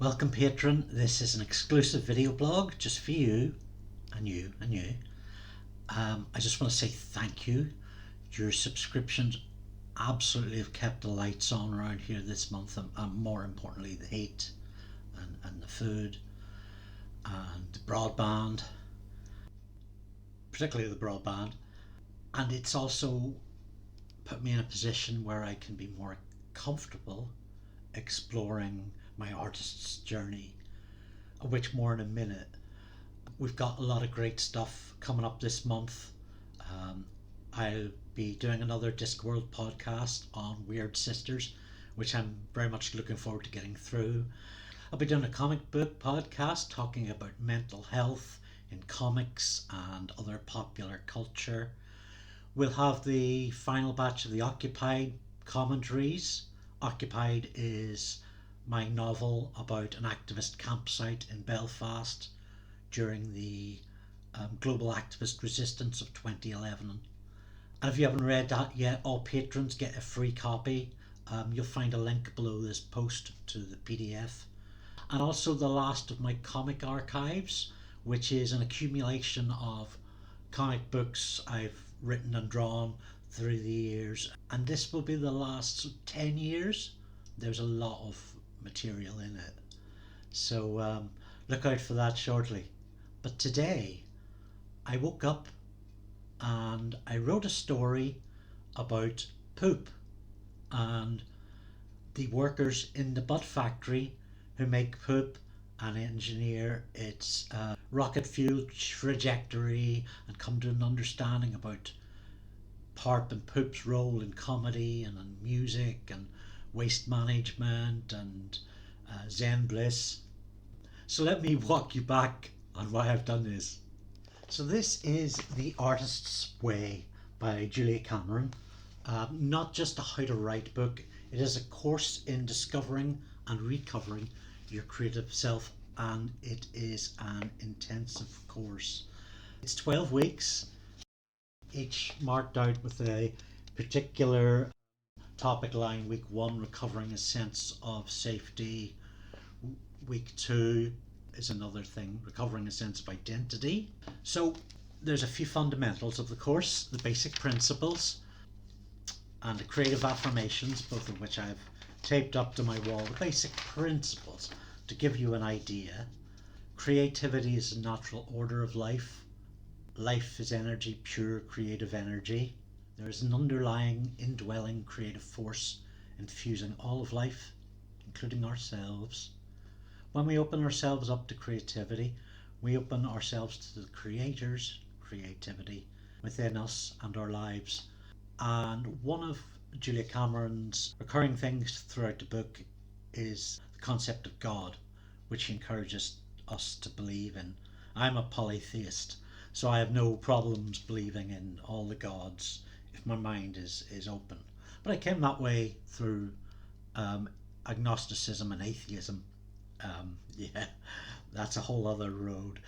Welcome patron, this is an exclusive video blog just for you and you and you. I just want to say thank you. Your subscriptions absolutely have kept the lights on around here this month, and more importantly the heat and the food and the broadband, particularly the broadband. And it's also put me in a position where I can be more comfortable exploring my artist's journey, of which more in a minute. We've got a lot of great stuff coming up this month. I'll be doing another Discworld podcast on Weird Sisters, which I'm very much looking forward to getting through. I'll be doing a comic book podcast talking about mental health in comics and other popular culture. We'll have the final batch of the Occupied commentaries. Occupied is my novel about an activist campsite in Belfast during the global activist resistance of 2011. And if you haven't read that yet, all patrons get a free copy. You'll find a link below this post to the PDF. And also the last of my comic archives, which is an accumulation of comic books I've written and drawn through the years. And this will be the last 10 years. There's a lot of material in it, so look out for that shortly. But today I woke up and I wrote a story about poop and the workers in the Butt Factory who make poop and engineer its rocket fuel trajectory and come to an understanding about PARP and poop's role in comedy and in music and waste management and Zen bliss. So let me walk you back on why I've done this. So this is The Artist's Way by Julia Cameron. Not just a how to write book, it is a course in discovering and recovering your creative self, and it is an intensive course. It's 12 weeks, each marked out with a particular topic line. Week 1, recovering a sense of safety. Week 2 is another thing, recovering a sense of identity. So there's a few fundamentals of the course, the basic principles and the creative affirmations, both of which I've taped up to my wall. The basic principles to give you an idea. Creativity is a natural order of life. Life is energy, pure creative energy. There is an underlying, indwelling creative force infusing all of life, including ourselves. When we open ourselves up to creativity, we open ourselves to the Creator's creativity within us and our lives. And one of Julia Cameron's recurring things throughout the book is the concept of God, which she encourages us to believe in. I'm a polytheist, so I have no problems believing in all the gods if my mind is open. But I came that way through agnosticism and atheism. Yeah, that's a whole other road.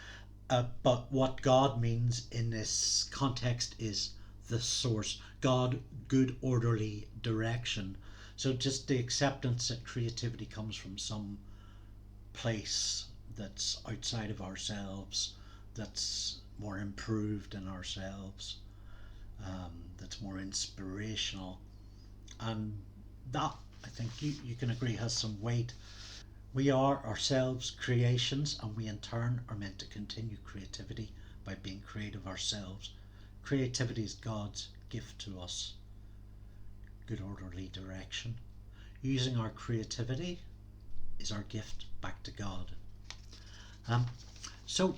But what God means in this context is the source. God, good orderly direction. So just the acceptance that creativity comes from some place that's outside of ourselves, that's more improved than ourselves, that's more inspirational. And that, I think you can agree, has some weight. We are ourselves creations, and we in turn are meant to continue creativity by being creative ourselves. Creativity is God's gift to us. Good orderly direction. Using our creativity is our gift back to God. So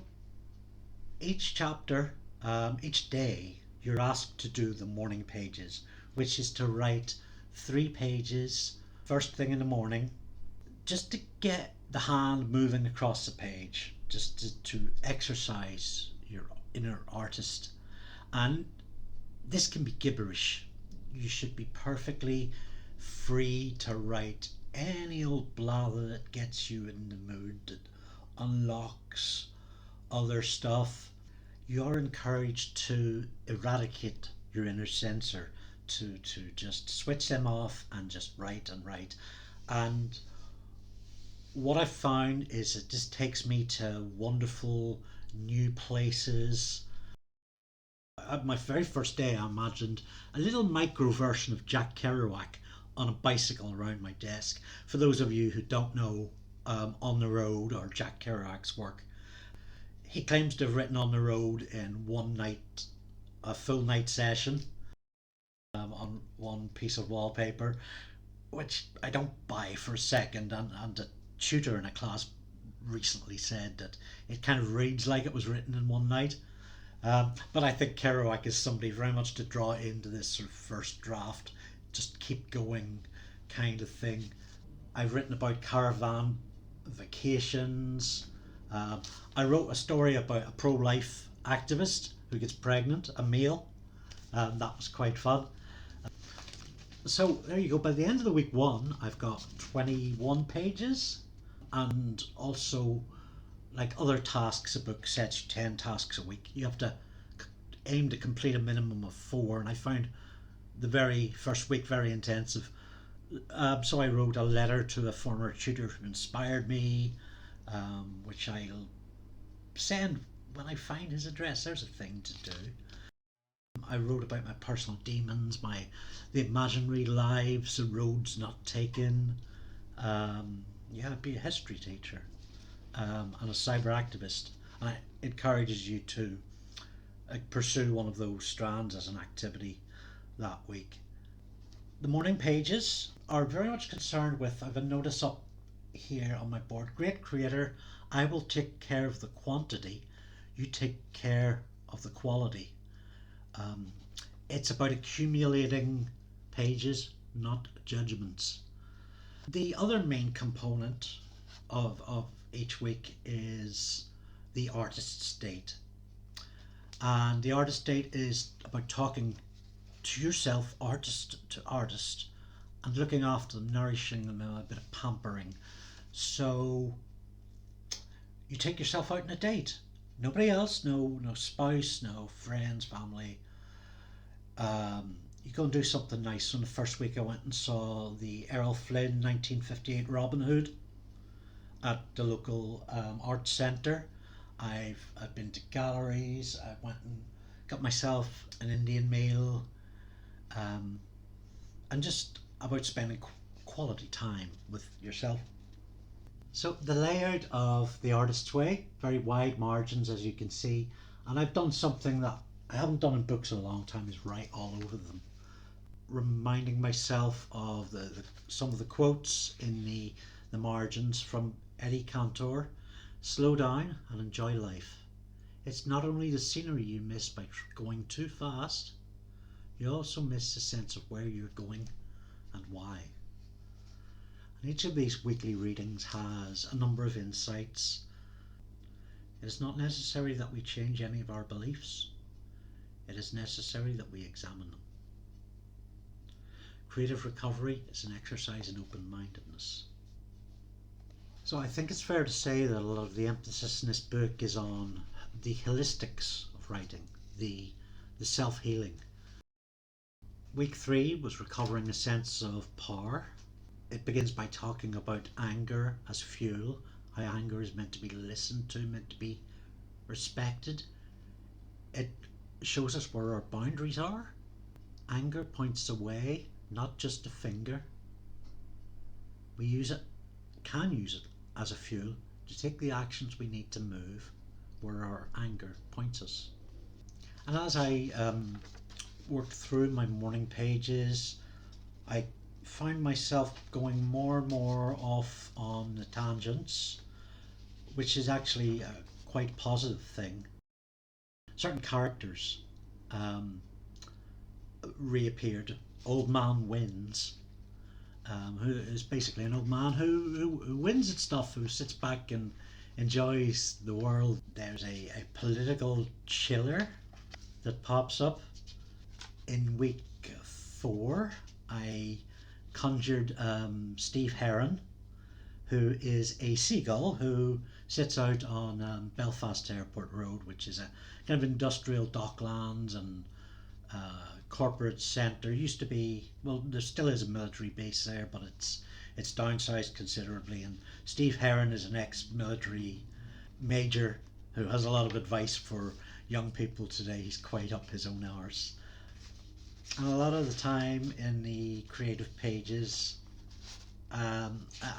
each chapter, each day, you're asked to do the morning pages, which is to write 3 pages first thing in the morning, just to get the hand moving across the page, just to exercise your inner artist. And this can be gibberish. You should be perfectly free to write any old blather that gets you in the mood, that unlocks other stuff. You're encouraged to eradicate your inner censor, to just switch them off and just write and write. And what I've found is it just takes me to wonderful new places. At my very first day, I imagined a little micro version of Jack Kerouac on a bicycle around my desk. For those of you who don't know On the Road or Jack Kerouac's work, he claims to have written On the Road in one night, a full night session, on one piece of wallpaper, which I don't buy for a second. And a tutor in a class recently said that it kind of reads like it was written in one night. But I think Kerouac is somebody very much to draw into this sort of first draft, just keep going kind of thing. I've written about caravan vacations. I wrote a story about a pro life activist who gets pregnant, a male. That was quite fun. So there you go. By the end of the week one, I've got 21 pages, and also, like other tasks, a book sets you 10 tasks a week. You have to aim to complete a minimum of 4, and I found the very first week very intensive. So I wrote a letter to a former tutor who inspired me, which I'll send when I find his address. There's a thing to do. I wrote about my personal demons, the imaginary lives, the roads not taken. Yeah, I'd be a history teacher, and a cyber activist. And it encourages you to pursue one of those strands as an activity that week. The morning pages are very much concerned with, I've a notice up here on my board: great creator, I will take care of the quantity, you take care of the quality. It's about accumulating pages, not judgments. The other main component of each week is the artist state. And the artist state is about talking to yourself, artist to artist, and looking after them, nourishing them, a bit of pampering. So you take yourself out on a date. Nobody else, no spouse, no friends, family. You go and do something nice. On the first week I went and saw the Errol Flynn 1958 Robin Hood at the local art centre. I've been to galleries. I went and got myself an Indian meal, and just about spending quality time with yourself. So the layout of the Artist's Way, very wide margins as you can see, and I've done something that I haven't done in books in a long time, is write all over them, reminding myself of some of the quotes in the margins from Eddie Cantor. Slow down and enjoy life. It's not only the scenery you miss by going too fast, you also miss the sense of where you're going and why. And each of these weekly readings has a number of insights. It is not necessary that we change any of our beliefs. It is necessary that we examine them. Creative recovery is an exercise in open-mindedness. So I think it's fair to say that a lot of the emphasis in this book is on the holistics of writing, the self-healing. Week 3 was recovering a sense of power. It begins by talking about anger as fuel, how anger is meant to be listened to, meant to be respected. It shows us where our boundaries are. Anger points a way, not just a finger. We can use it as a fuel to take the actions we need to move where our anger points us. And as I worked through my morning pages, I found myself going more and more off on the tangents, which is actually a quite positive thing. Certain characters reappeared. Old Man Wins, who is basically an old man who wins at stuff, who sits back and enjoys the world. There's a political chiller that pops up. In week 4, I conjured Steve Heron, who is a seagull who sits out on Belfast Airport Road, which is a kind of industrial docklands and corporate centre. Used to be, well, there still is a military base there, but it's downsized considerably. And Steve Heron is an ex-military major who has a lot of advice for young people today. He's quite up his own arse. And a lot of the time in the creative pages, I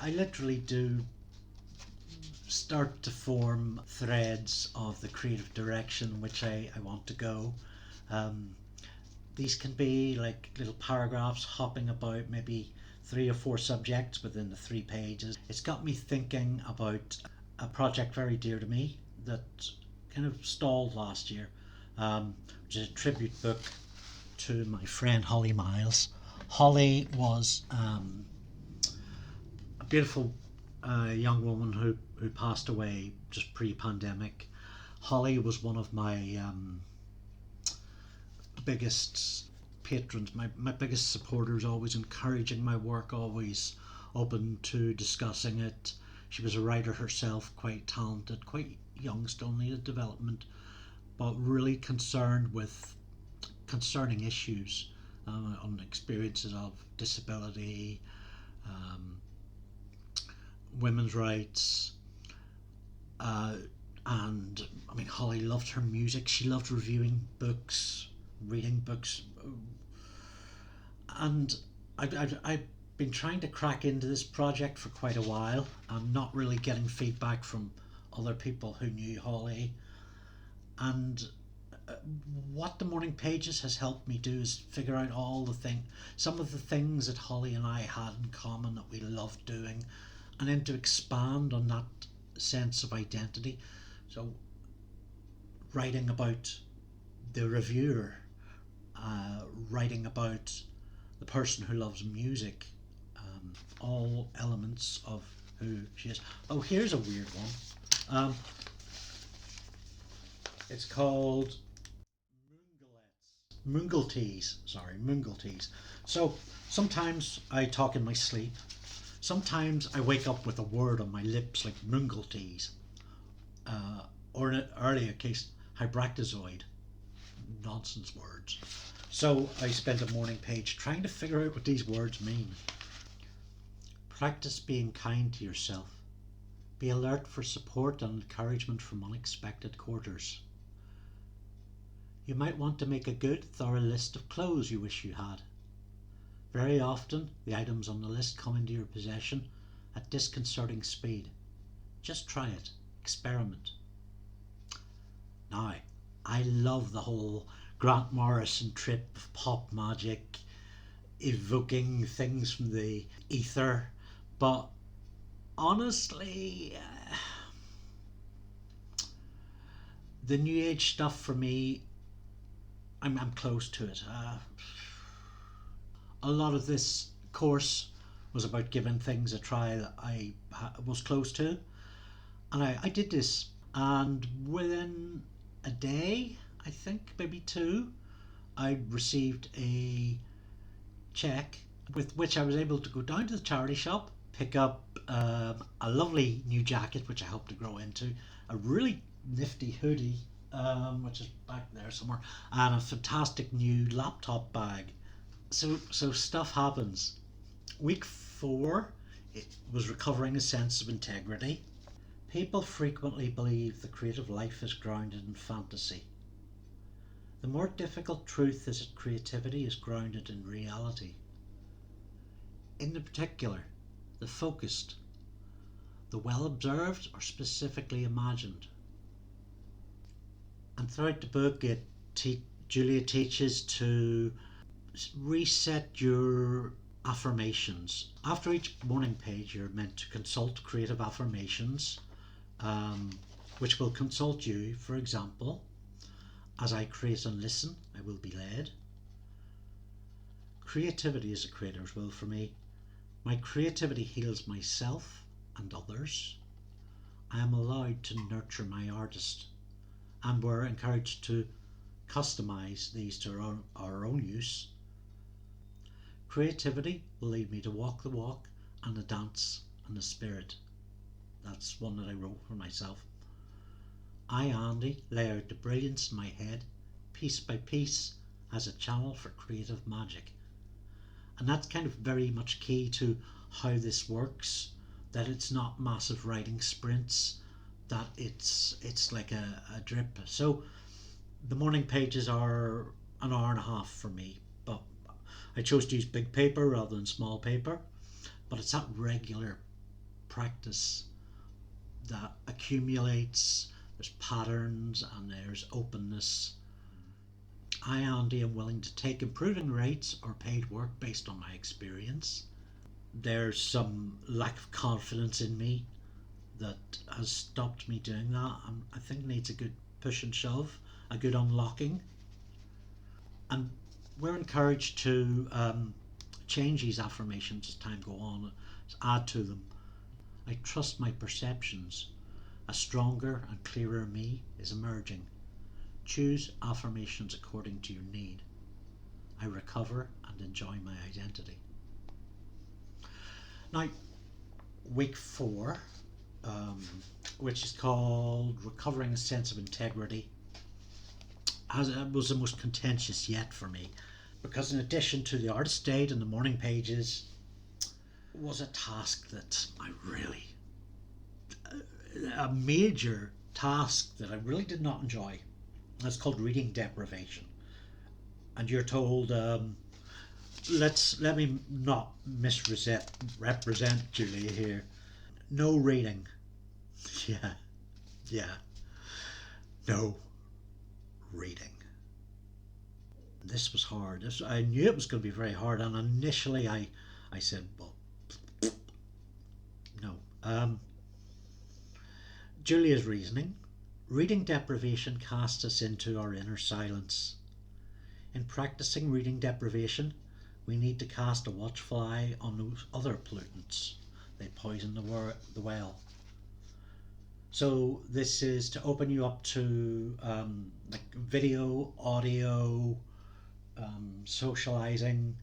literally do start to form threads of the creative direction in which I want to go. These can be like little paragraphs hopping about maybe 3 or 4 subjects within the 3 pages. It's got me thinking about a project very dear to me that kind of stalled last year, which is a tribute book to my friend Holly Miles. Holly was a beautiful young woman who passed away just pre-pandemic. Holly was one of my biggest patrons, my biggest supporters, always encouraging my work, always open to discussing it. She was a writer herself, quite talented, quite young, still needed development, but really concerned with concerning issues on experiences of disability, women's rights, and I mean, Holly loved her music. She loved reviewing books, reading books, and I've been trying to crack into this project for quite a while. I'm not really getting feedback from other people who knew Holly, and what the Morning Pages has helped me do is figure out some of the things that Holly and I had in common that we loved doing, and then to expand on that sense of identity. So writing about the reviewer, writing about the person who loves music, all elements of who she is. Oh, here's a weird one. It's called Moongletees. So sometimes I talk in my sleep. Sometimes I wake up with a word on my lips like Moongletees. Or in an earlier case, hybractozoid. Nonsense words. So I spent a morning page trying to figure out what these words mean. Practice being kind to yourself. Be alert for support and encouragement from unexpected quarters. You might want to make a good, thorough list of clothes you wish you had. Very often, the items on the list come into your possession at disconcerting speed. Just try it. Experiment. Now, I love the whole Grant Morrison trip of pop magic, evoking things from the ether, but honestly, the New Age stuff for me, I'm close to it. A lot of this course was about giving things a try that I was close to, and I did this, and within a day, I think maybe 2, I received a check with which I was able to go down to the charity shop, pick up a lovely new jacket which I hope to grow into, a really nifty hoodie which is back there somewhere, and a fantastic new laptop bag. So stuff happens. Week 4, it was recovering a sense of integrity. People frequently believe the creative life is grounded in fantasy. The more difficult truth is that creativity is grounded in reality. In the particular, the focused, the well observed or specifically imagined. And throughout the book, Julia teaches to reset your affirmations. After each morning page, you're meant to consult creative affirmations, which will consult you. For example, as I create and listen, I will be led. Creativity is a creator's will for me. My creativity heals myself and others. I am allowed to nurture my artist, and we're encouraged to customize these to our own use. Creativity will lead me to walk the walk and the dance and the spirit. That's one that I wrote for myself. I, Andy, lay out the brilliance in my head, piece by piece, as a channel for creative magic. And that's kind of very much key to how this works, that it's not massive writing sprints, that it's like a drip. So the morning pages are an hour and a half for me, but I chose to use big paper rather than small paper. But it's that regular practice that accumulates. There's patterns and there's openness. I, Andy, am willing to take improving rates or paid work based on my experience. There's some lack of confidence in me that has stopped me doing that, and I think needs a good push and shove, a good unlocking. And we're encouraged to change these affirmations as time go on, add to them. I trust my perceptions. A stronger and clearer me is emerging. Choose affirmations according to your need. I recover and enjoy my identity. Now, week 4, which is called Recovering a Sense of Integrity, was the most contentious yet for me, because in addition to the artist date and the morning pages, was a task that I really, a major task that I really did not enjoy. It's called reading deprivation, and you're told, let me not misrepresent Julia here. No reading. Yeah. No reading. This was hard. I knew it was going to be very hard, and initially I said, well, no. Julia's reasoning. Reading deprivation casts us into our inner silence. In practicing reading deprivation, we need to cast a watchful eye on those other pollutants. They poison the well. So this is to open you up to like video, audio, socializing,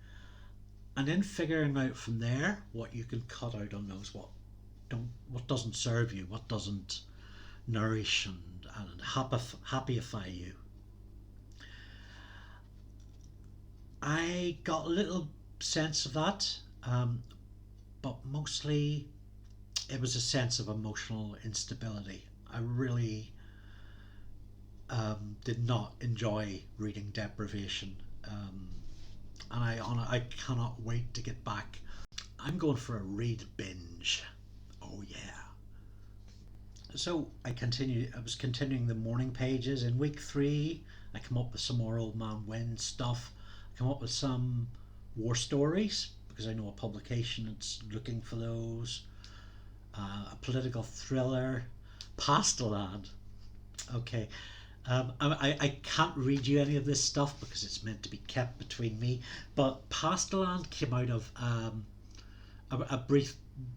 and then figuring out from there what you can cut out on those, what doesn't serve you, what doesn't nourish and happify you. I got a little sense of that, but mostly it was a sense of emotional instability. I really did not enjoy reading deprivation, and I cannot wait to get back. I'm going for a read binge. Oh yeah. So I was continuing the morning pages. In week 3, I come up with some more Old Man Wynne stuff. I come up with some war stories, because I know a publication that's looking for those. A political thriller, Pastaland. Okay, I can't read you any of this stuff because it's meant to be kept between me. But Pastaland came out of a brief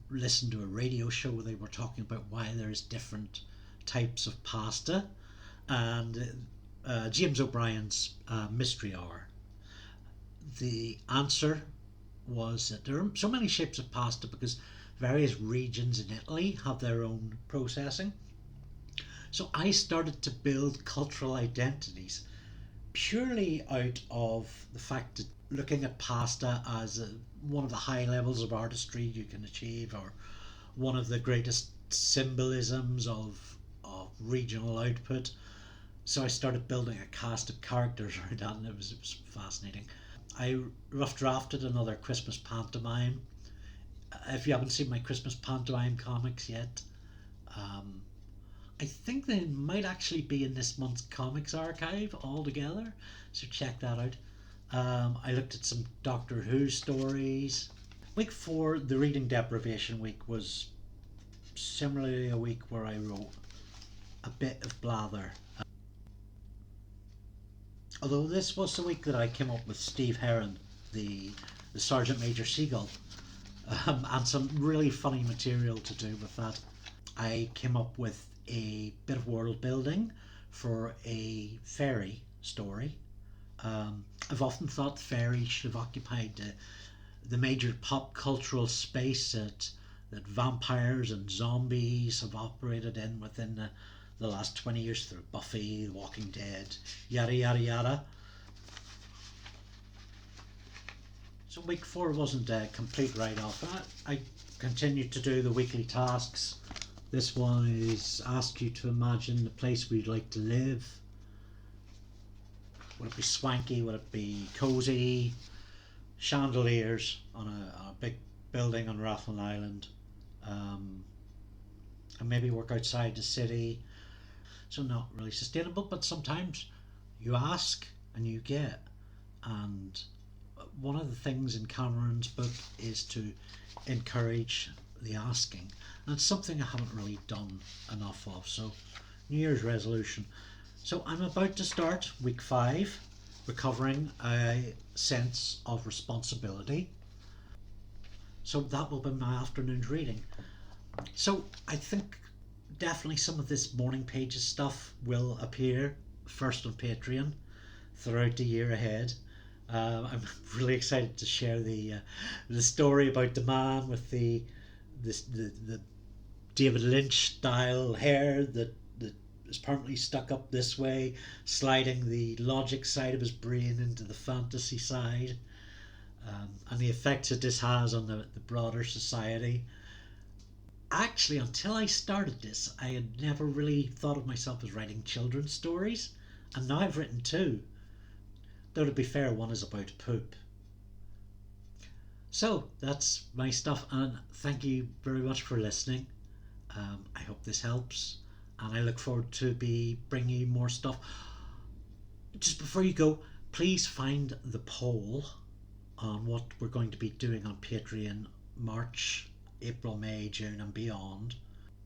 listen to a radio show where they were talking about why there's different types of pasta, and James O'Brien's Mystery Hour. The answer was that there are so many shapes of pasta because various regions in Italy have their own processing. So I started to build cultural identities purely out of the fact that looking at pasta as one of the high levels of artistry you can achieve, or one of the greatest symbolisms of regional output. So I started building a cast of characters around that, and it was fascinating. I rough drafted another Christmas pantomime. If you haven't seen my Christmas pantomime comics yet, I think they might actually be in this month's comics archive altogether, so check that out. I looked at some Doctor Who stories. Week 4, the reading deprivation week, was similarly a week where I wrote a bit of blather. Although this was the week that I came up with Steve Heron, the Sergeant Major Seagull, and some really funny material to do with that. I came up with a bit of world building for a fairy story. I've often thought fairies should have occupied the major pop cultural space that vampires and zombies have operated in within the last 20 years through Buffy, The Walking Dead, yada yada yada. So week 4 wasn't a complete write-off. I continued to do the weekly tasks. This one is ask you to imagine the place where you'd like to live. Would it be swanky? Would it be cosy? Chandeliers on a big building on Rathlin Island. And maybe work outside the city. So not really sustainable, but sometimes you ask and you get. And one of the things in Cameron's book is to encourage the asking, and it's something I haven't really done enough of. So New Year's resolution. So I'm about to start week 5, recovering a sense of responsibility. So that will be my afternoon's reading. So I think definitely some of this morning pages stuff will appear first on Patreon throughout the year ahead. I'm really excited to share the story about the man with the David Lynch style hair that is permanently stuck up this way, sliding the logic side of his brain into the fantasy side, and the effects that this has on the broader society. Actually, until I started this, I had never really thought of myself as writing children's stories, and now I've written 2. Though to be fair, one is about poop. So that's my stuff, and thank you very much for listening. I hope this helps, and I look forward to be bringing you more stuff. Just before you go, please find the poll on what we're going to be doing on Patreon March, April, May, June and beyond.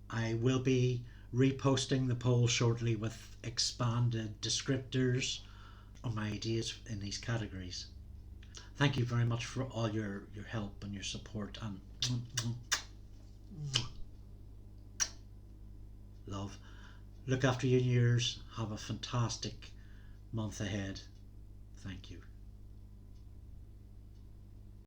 I will be reposting the poll shortly with expanded descriptors on my ideas in these categories. Thank you very much for all your help and your support, and love. Look after your New Year's. Have a fantastic month ahead. Thank you.